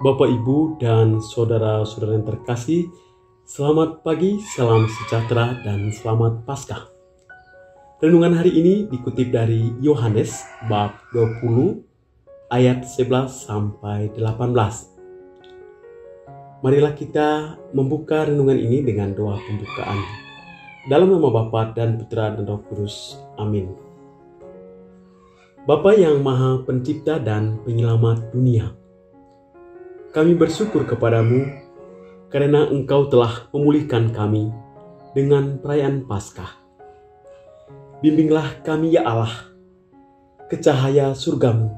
Bapak, Ibu, dan saudara-saudara yang terkasih, selamat pagi, salam sejahtera, dan selamat Paskah. Renungan hari ini dikutip dari Yohanes bab 20 ayat 11 sampai 18. Marilah kita membuka renungan ini dengan doa pembukaan. Dalam nama Bapa dan Putra dan Roh Kudus. Amin. Bapa yang Maha Pencipta dan Penyelamat dunia, kami bersyukur kepadamu karena Engkau telah memulihkan kami dengan perayaan Paskah. Bimbinglah kami ya Allah, ke cahaya surgamu,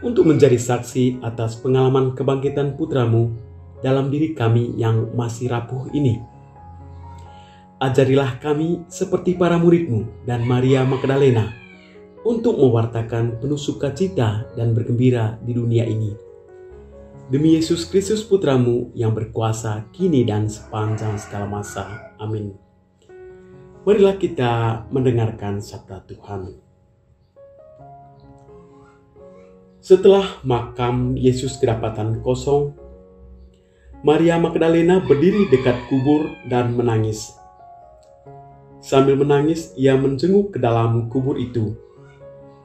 untuk menjadi saksi atas pengalaman kebangkitan putramu dalam diri kami yang masih rapuh ini. Ajarilah kami seperti para muridmu dan Maria Magdalena untuk mewartakan penuh sukacita dan bergembira di dunia ini. Demi Yesus Kristus putramu yang berkuasa kini dan sepanjang segala masa. Amin. Marilah kita mendengarkan sabda Tuhan. Setelah makam Yesus kedapatan kosong, Maria Magdalena berdiri dekat kubur dan menangis. Sambil menangis, ia menjenguk ke dalam kubur itu.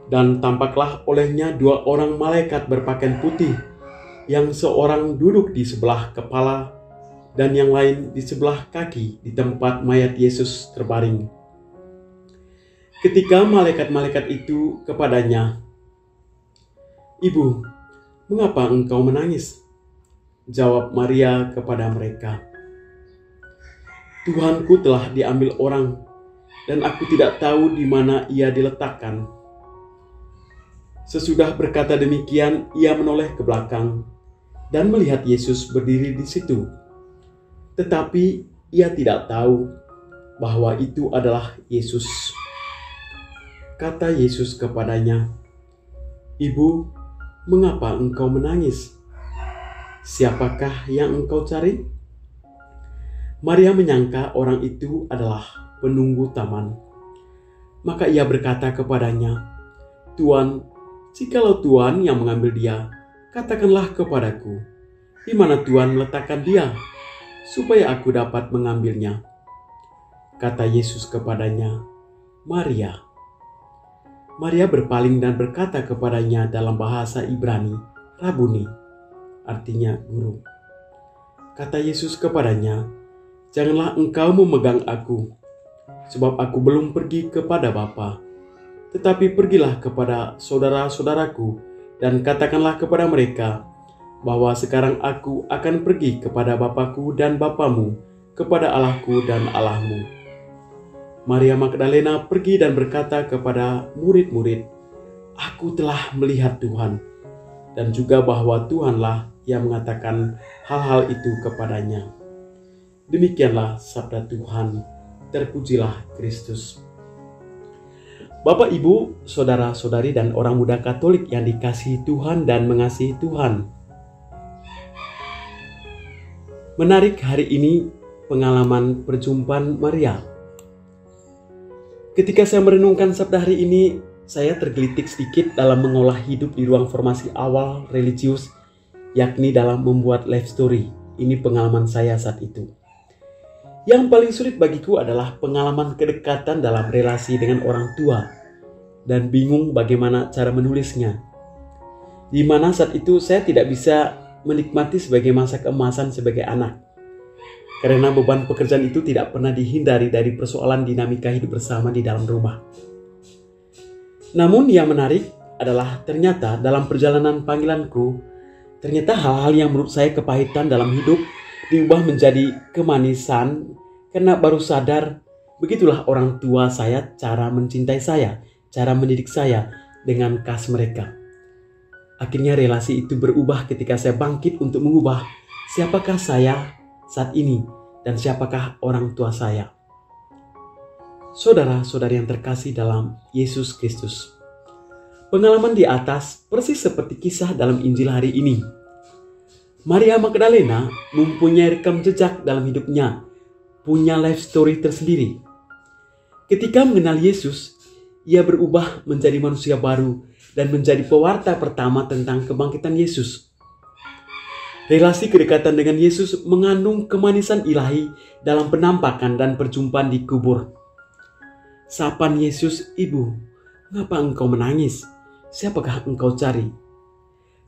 Dan tampaklah olehnya dua orang malaikat berpakaian putih, yang seorang duduk di sebelah kepala dan yang lain di sebelah kaki di tempat mayat Yesus terbaring. Ketika malaikat-malaikat itu kepadanya, "Ibu, mengapa engkau menangis?" Jawab Maria kepada mereka, "Tuhanku telah diambil orang, dan aku tidak tahu di mana ia diletakkan." Sesudah berkata demikian, ia menoleh ke belakang dan melihat Yesus berdiri di situ. Tetapi ia tidak tahu bahwa itu adalah Yesus. Kata Yesus kepadanya, "Ibu, mengapa engkau menangis? Siapakah yang engkau cari?" Maria menyangka orang itu adalah penunggu taman. Maka ia berkata kepadanya, "Tuan, jikalau Tuan yang mengambil dia, katakanlah kepadaku, di mana Tuhan meletakkan dia, supaya aku dapat mengambilnya." Kata Yesus kepadanya, "Maria." Maria berpaling dan berkata kepadanya dalam bahasa Ibrani, "Rabuni," artinya guru. Kata Yesus kepadanya, "Janganlah engkau memegang aku, sebab aku belum pergi kepada Bapa. Tetapi pergilah kepada saudara-saudaraku dan katakanlah kepada mereka bahwa sekarang aku akan pergi kepada Bapakku dan Bapamu, kepada Allahku dan Allahmu." Maria Magdalena pergi dan berkata kepada murid-murid, "Aku telah melihat Tuhan," dan juga bahwa Tuhanlah yang mengatakan hal-hal itu kepadanya. Demikianlah sabda Tuhan. Terpujilah Kristus. Bapak, Ibu, saudara-saudari, dan orang muda Katolik yang dikasihi Tuhan dan mengasihi Tuhan. Menarik hari ini pengalaman perjumpaan Maria. Ketika saya merenungkan sabda hari ini, saya tergelitik sedikit dalam mengolah hidup di ruang formasi awal religius, yakni dalam membuat life story. Ini pengalaman saya saat itu. Yang paling sulit bagiku adalah pengalaman kedekatan dalam relasi dengan orang tua dan bingung bagaimana cara menulisnya. Di mana saat itu saya tidak bisa menikmati sebagai masa keemasan sebagai anak. Karena beban pekerjaan itu tidak pernah dihindari dari persoalan dinamika hidup bersama di dalam rumah. Namun yang menarik adalah ternyata dalam perjalanan panggilanku, ternyata hal-hal yang menurut saya kepahitan dalam hidup diubah menjadi kemanisan karena baru sadar begitulah orang tua saya cara mencintai saya, cara mendidik saya dengan khas mereka. Akhirnya relasi itu berubah ketika saya bangkit untuk mengubah siapakah saya saat ini dan siapakah orang tua saya. Saudara-saudari yang terkasih dalam Yesus Kristus, pengalaman di atas persis seperti kisah dalam Injil hari ini. Maria Magdalena mempunyai rekam jejak dalam hidupnya, punya life story tersendiri. Ketika mengenal Yesus, ia berubah menjadi manusia baru dan menjadi pewarta pertama tentang kebangkitan Yesus. Relasi kedekatan dengan Yesus mengandung kemanisan ilahi dalam penampakan dan perjumpaan di kubur. Sapaan Yesus, "Ibu, mengapa engkau menangis? Siapakah engkau cari?"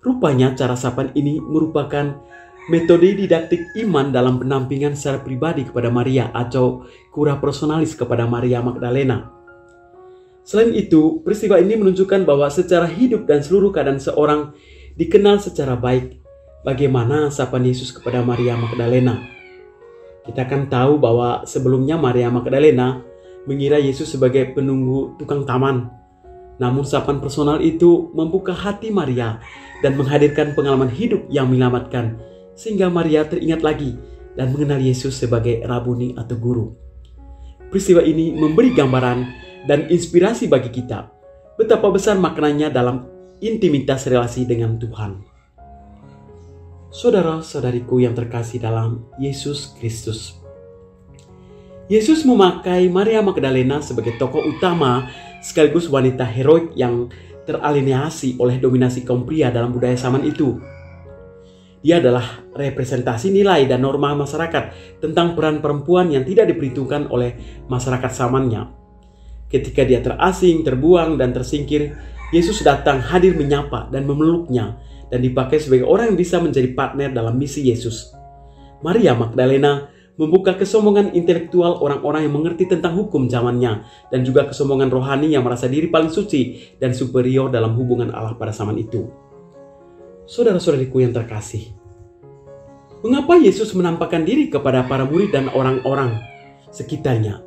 Rupanya cara sapaan ini merupakan metode didaktik iman dalam pendampingan secara pribadi kepada Maria atau cura personalis kepada Maria Magdalena. Selain itu, peristiwa ini menunjukkan bahwa secara hidup dan seluruh keadaan seorang dikenal secara baik. Bagaimana sapaan Yesus kepada Maria Magdalena? Kita kan tahu bahwa sebelumnya Maria Magdalena mengira Yesus sebagai penunggu tukang taman. Namun sapaan personal itu membuka hati Maria dan menghadirkan pengalaman hidup yang menyelamatkan, sehingga Maria teringat lagi dan mengenal Yesus sebagai Rabuni atau guru. Peristiwa ini memberi gambaran dan inspirasi bagi kita betapa besar maknanya dalam intimitas relasi dengan Tuhan. Saudara-saudariku yang terkasih dalam Yesus Kristus, Yesus memakai Maria Magdalena sebagai tokoh utama sekaligus wanita heroik yang teralienasi oleh dominasi kaum pria dalam budaya zaman itu. Dia adalah representasi nilai dan norma masyarakat tentang peran perempuan yang tidak diperhitungkan oleh masyarakat zamannya. Ketika dia terasing, terbuang, dan tersingkir, Yesus datang hadir menyapa dan memeluknya dan dipakai sebagai orang yang bisa menjadi partner dalam misi Yesus. Maria Magdalena membuka kesombongan intelektual orang-orang yang mengerti tentang hukum zamannya dan juga kesombongan rohani yang merasa diri paling suci dan superior dalam hubungan Allah pada zaman itu. Saudara-saudariku yang terkasih, mengapa Yesus menampakkan diri kepada para murid dan orang-orang sekitarnya?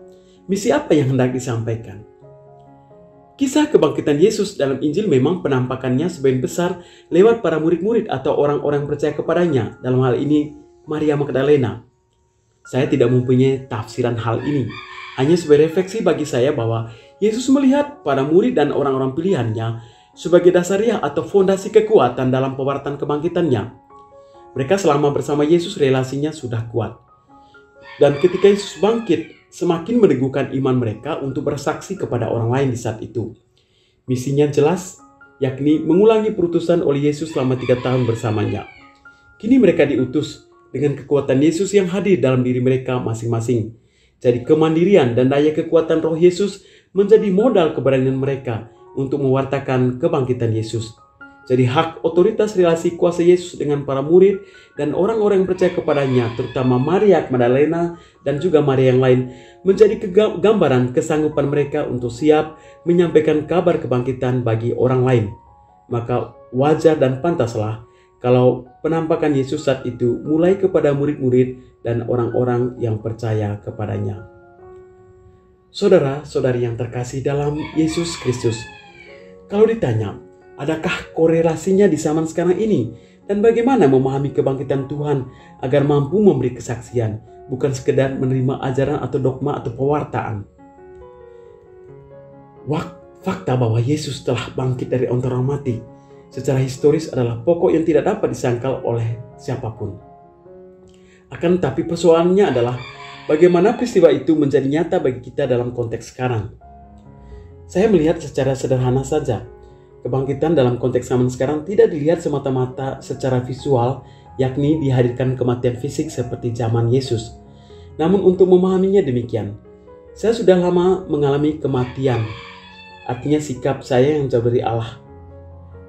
Misi apa yang hendak disampaikan? Kisah kebangkitan Yesus dalam Injil memang penampakannya sebagian besar lewat para murid-murid atau orang-orang yang percaya kepadanya, dalam hal ini Maria Magdalena. Saya tidak mempunyai tafsiran hal ini, hanya sebagai refleksi bagi saya bahwa Yesus melihat para murid dan orang-orang pilihannya sebagai dasariah atau fondasi kekuatan dalam pewartaan kebangkitannya. Mereka selama bersama Yesus relasinya sudah kuat. Dan ketika Yesus bangkit, semakin meneguhkan iman mereka untuk bersaksi kepada orang lain di saat itu. Misinya jelas, yakni mengulangi perutusan oleh Yesus selama 3 tahun bersamanya. Kini mereka diutus dengan kekuatan Yesus yang hadir dalam diri mereka masing-masing. Jadi kemandirian dan daya kekuatan roh Yesus menjadi modal keberanian mereka untuk mewartakan kebangkitan Yesus. Jadi hak otoritas relasi kuasa Yesus dengan para murid dan orang-orang yang percaya kepadanya, terutama Maria Magdalena dan juga Maria yang lain, menjadi gambaran kesanggupan mereka untuk siap menyampaikan kabar kebangkitan bagi orang lain. Maka wajar dan pantaslah kalau penampakan Yesus saat itu mulai kepada murid-murid dan orang-orang yang percaya kepadanya. Saudara-saudari yang terkasih dalam Yesus Kristus, kalau ditanya, adakah korelasinya di zaman sekarang ini? Dan bagaimana memahami kebangkitan Tuhan agar mampu memberi kesaksian, bukan sekedar menerima ajaran atau dogma atau pewartaan? Fakta bahwa Yesus telah bangkit dari antara orang mati secara historis adalah pokok yang tidak dapat disangkal oleh siapapun. Akan tetapi persoalannya adalah bagaimana peristiwa itu menjadi nyata bagi kita dalam konteks sekarang. Saya melihat secara sederhana saja, kebangkitan dalam konteks zaman sekarang tidak dilihat semata-mata secara visual, yakni dihadirkan kematian fisik seperti zaman Yesus. Namun untuk memahaminya demikian, saya sudah lama mengalami kematian, artinya sikap saya yang jauh dari Allah.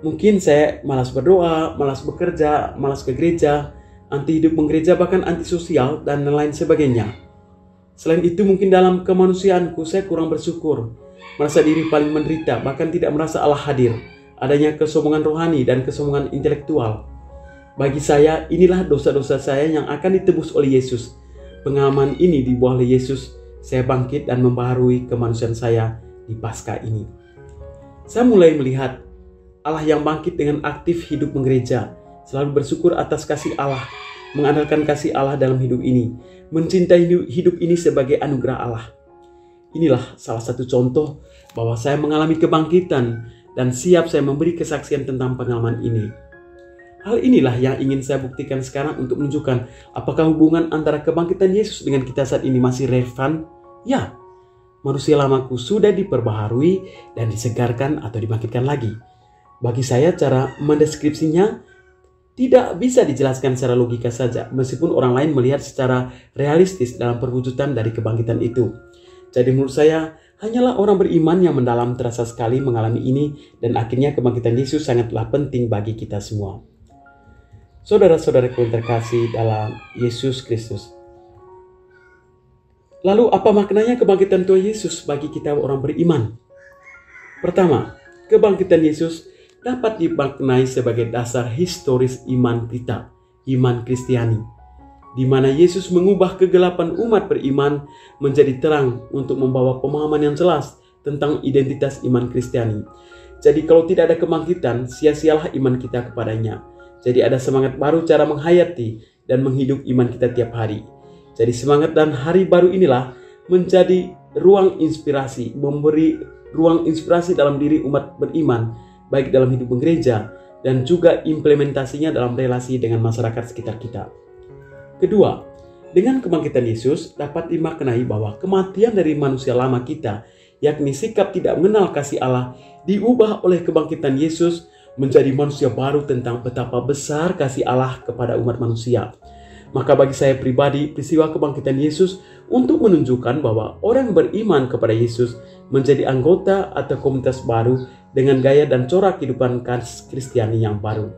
Mungkin saya malas berdoa, malas bekerja, malas ke gereja, anti hidup menggereja, bahkan anti sosial, dan lain sebagainya. Selain itu mungkin dalam kemanusiaanku saya kurang bersyukur, merasa diri paling menderita, bahkan tidak merasa Allah hadir. Adanya kesombongan rohani dan kesombongan intelektual. Bagi saya, inilah dosa-dosa saya yang akan ditebus oleh Yesus. Pengalaman ini dibuah oleh Yesus, saya bangkit dan membaharui kemanusiaan saya di Paskah ini. Saya mulai melihat Allah yang bangkit dengan aktif hidup menggereja, selalu bersyukur atas kasih Allah, mengandalkan kasih Allah dalam hidup ini, mencintai hidup ini sebagai anugerah Allah. Inilah salah satu contoh bahwa saya mengalami kebangkitan dan siap saya memberi kesaksian tentang pengalaman ini. Hal inilah yang ingin saya buktikan sekarang untuk menunjukkan apakah hubungan antara kebangkitan Yesus dengan kita saat ini masih relevan? Ya, manusia lamaku sudah diperbaharui dan disegarkan atau dibangkitkan lagi. Bagi saya cara mendeskripsinya tidak bisa dijelaskan secara logika saja, meskipun orang lain melihat secara realistis dalam perwujudan dari kebangkitan itu. Jadi menurut saya, hanyalah orang beriman yang mendalam terasa sekali mengalami ini, dan akhirnya kebangkitan Yesus sangatlah penting bagi kita semua. Saudara-saudaraku yang terkasih dalam Yesus Kristus. Lalu apa maknanya kebangkitan Tuhan Yesus bagi kita orang beriman? Pertama, kebangkitan Yesus dapat dimaknai sebagai dasar historis iman kita, iman Kristiani, di mana Yesus mengubah kegelapan umat beriman menjadi terang untuk membawa pemahaman yang jelas tentang identitas iman Kristiani. Jadi kalau tidak ada kebangkitan, sia-sialah iman kita kepadanya. Jadi ada semangat baru cara menghayati dan menghidup iman kita tiap hari. Jadi semangat dan hari baru inilah menjadi ruang inspirasi, memberi ruang inspirasi dalam diri umat beriman, baik dalam hidup gereja dan juga implementasinya dalam relasi dengan masyarakat sekitar kita. Kedua, dengan kebangkitan Yesus dapat dimaknai bahwa kematian dari manusia lama kita, yakni sikap tidak mengenal kasih Allah, diubah oleh kebangkitan Yesus menjadi manusia baru tentang betapa besar kasih Allah kepada umat manusia. Maka bagi saya pribadi, peristiwa kebangkitan Yesus untuk menunjukkan bahwa orang beriman kepada Yesus menjadi anggota atau komunitas baru dengan gaya dan corak kehidupan Kristiani yang baru.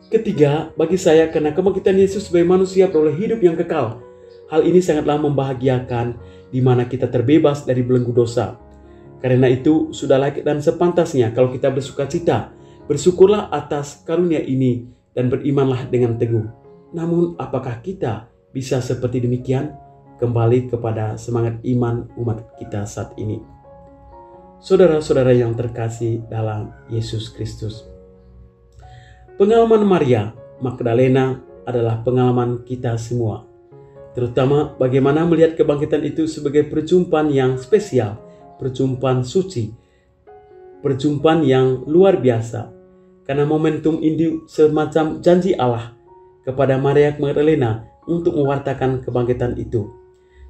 Ketiga, bagi saya karena kebangkitan Yesus sebagai manusia beroleh hidup yang kekal. Hal ini sangatlah membahagiakan di mana kita terbebas dari belenggu dosa. Karena itu sudah layak dan sepantasnya kalau kita bersuka cita, bersyukurlah atas karunia ini dan berimanlah dengan teguh. Namun apakah kita bisa seperti demikian? Kembali kepada semangat iman umat kita saat ini. Saudara-saudara yang terkasih dalam Yesus Kristus. Pengalaman Maria Magdalena adalah pengalaman kita semua. Terutama bagaimana melihat kebangkitan itu sebagai perjumpaan yang spesial, perjumpaan suci, perjumpaan yang luar biasa. Karena momentum ini semacam janji Allah kepada Maria Magdalena untuk mewartakan kebangkitan itu.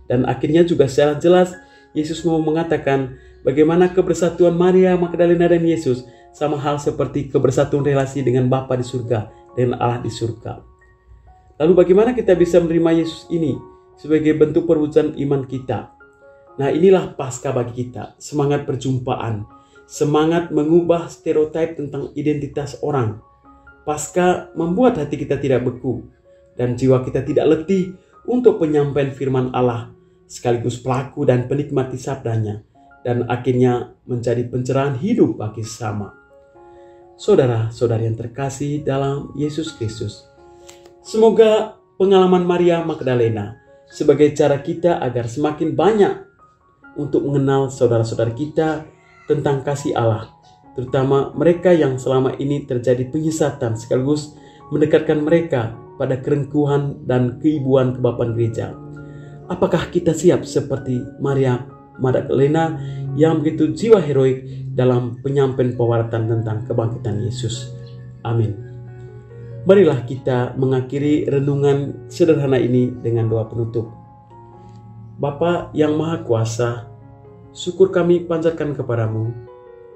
Dan akhirnya juga secara jelas Yesus mau mengatakan bagaimana kebersatuan Maria Magdalena dan Yesus sama hal seperti kebersatuan relasi dengan Bapa di surga, dengan Allah di surga. Lalu bagaimana kita bisa menerima Yesus ini sebagai bentuk perwujudan iman kita? Nah, inilah Paskah bagi kita, semangat perjumpaan, semangat mengubah stereotip tentang identitas orang. Paskah membuat hati kita tidak beku dan jiwa kita tidak letih untuk penyampaian firman Allah, sekaligus pelaku dan penikmati sabdanya, dan akhirnya menjadi pencerahan hidup bagi sesama. Saudara-saudari yang terkasih dalam Yesus Kristus, semoga pengalaman Maria Magdalena sebagai cara kita agar semakin banyak untuk mengenal saudara-saudara kita tentang kasih Allah, terutama mereka yang selama ini terjadi penyesatan, sekaligus mendekatkan mereka pada kerengkuhan dan keibuan kebapaan gereja. Apakah kita siap seperti Maria Magdalena yang begitu jiwa heroik dalam penyampaian pewartaan tentang kebangkitan Yesus? Amin. Marilah kita mengakhiri renungan sederhana ini dengan doa penutup. Bapa yang Maha Kuasa, syukur kami panjatkan kepadamu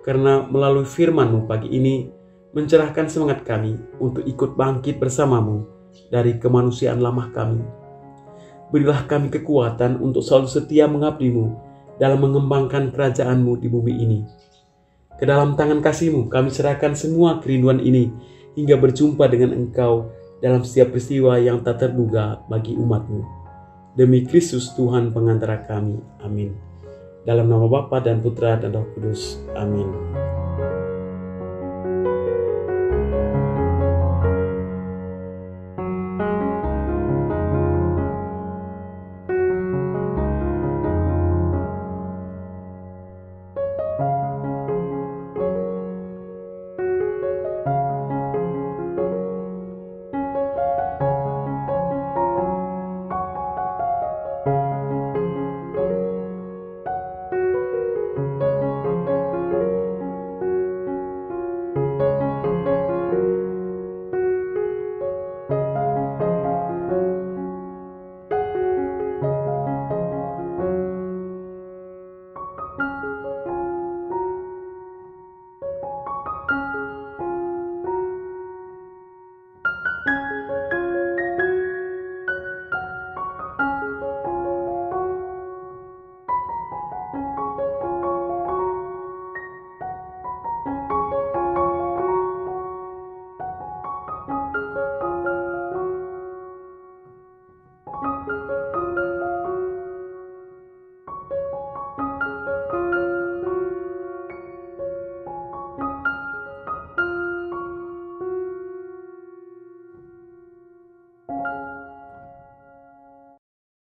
karena melalui firman-Mu pagi ini mencerahkan semangat kami untuk ikut bangkit bersamamu dari kemanusiaan lama kami. Berilah kami kekuatan untuk selalu setia mengabdi-Mu dalam mengembangkan kerajaan-Mu di bumi ini. Ke dalam tangan kasih-Mu kami serahkan semua kerinduan ini hingga berjumpa dengan Engkau dalam setiap peristiwa yang tak terduga bagi umat-Mu. Demi Kristus Tuhan pengantara kami. Amin. Dalam nama Bapa dan Putra dan Roh Kudus. Amin.